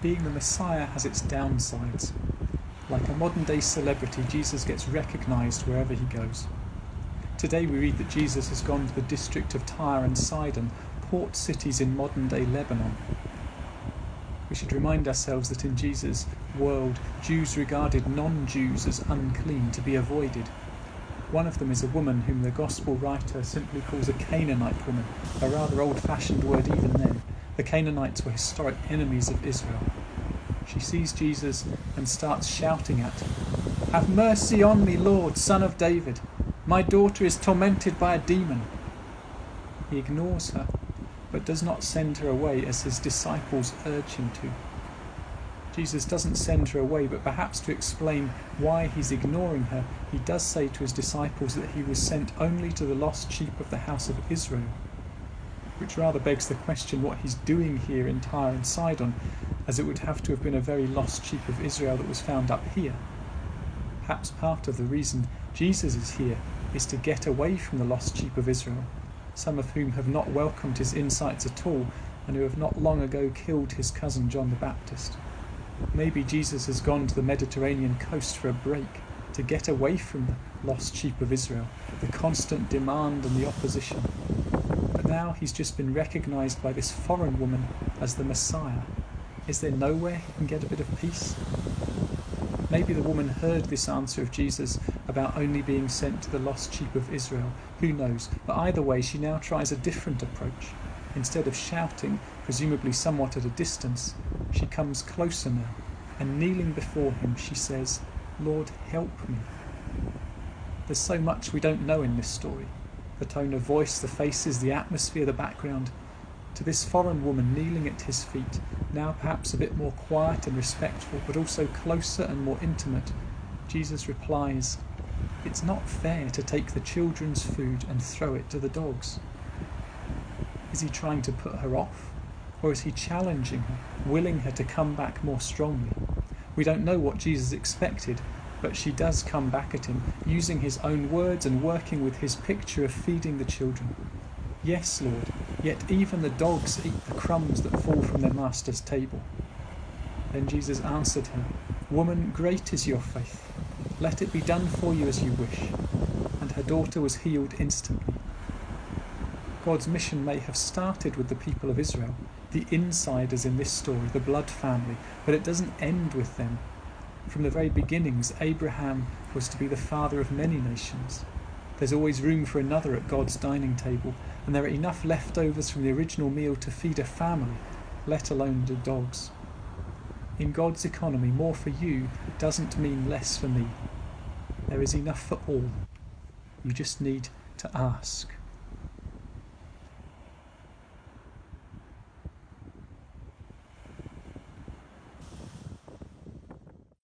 being the Messiah has its downsides. Like a modern-day celebrity, Jesus gets recognised wherever he goes. Today we read that Jesus has gone to the district of Tyre and Sidon, port cities in modern-day Lebanon. We should remind ourselves that in Jesus' world, Jews regarded non-Jews as unclean, to be avoided. One of them is a woman whom the Gospel writer simply calls a Canaanite woman, a rather old-fashioned word even then. The Canaanites were historic enemies of Israel. She sees Jesus and starts shouting at him, "Have mercy on me, Lord, Son of David. My daughter is tormented by a demon." He ignores her, but does not send her away as his disciples urge him to. Jesus doesn't send her away, but perhaps to explain why he's ignoring her, he does say to his disciples that he was sent only to the lost sheep of the house of Israel, which rather begs the question what he's doing here in Tyre and Sidon, as it would have to have been a very lost sheep of Israel that was found up here. Perhaps part of the reason Jesus is here is to get away from the lost sheep of Israel, some of whom have not welcomed his insights at all and who have not long ago killed his cousin John the Baptist. Maybe Jesus has gone to the Mediterranean coast for a break, to get away from the lost sheep of Israel, the constant demand and the opposition. But now he's just been recognised by this foreign woman as the Messiah. Is there nowhere he can get a bit of peace? Maybe the woman heard this answer of Jesus about only being sent to the lost sheep of Israel. Who knows? But either way, she now tries a different approach. Instead of shouting, presumably somewhat at a distance, she comes closer now, and kneeling before him, she says, "Lord, help me." There's so much we don't know in this story. The tone of voice, the faces, the atmosphere, the background. To this foreign woman kneeling at his feet, now perhaps a bit more quiet and respectful, but also closer and more intimate, Jesus replies, "It's not fair to take the children's food and throw it to the dogs." Is he trying to put her off? Or is he challenging her, willing her to come back more strongly? We don't know what Jesus expected, but she does come back at him, using his own words and working with his picture of feeding the children. "Yes, Lord, yet even the dogs eat the crumbs that fall from their master's table." Then Jesus answered her, "Woman, great is your faith. Let it be done for you as you wish." And her daughter was healed instantly. God's mission may have started with the people of Israel, the insiders in this story, the blood family, but it doesn't end with them. From the very beginnings, Abraham was to be the father of many nations. There's always room for another at God's dining table, and there are enough leftovers from the original meal to feed a family, let alone the dogs. In God's economy, more for you doesn't mean less for me. There is enough for all. You just need to ask.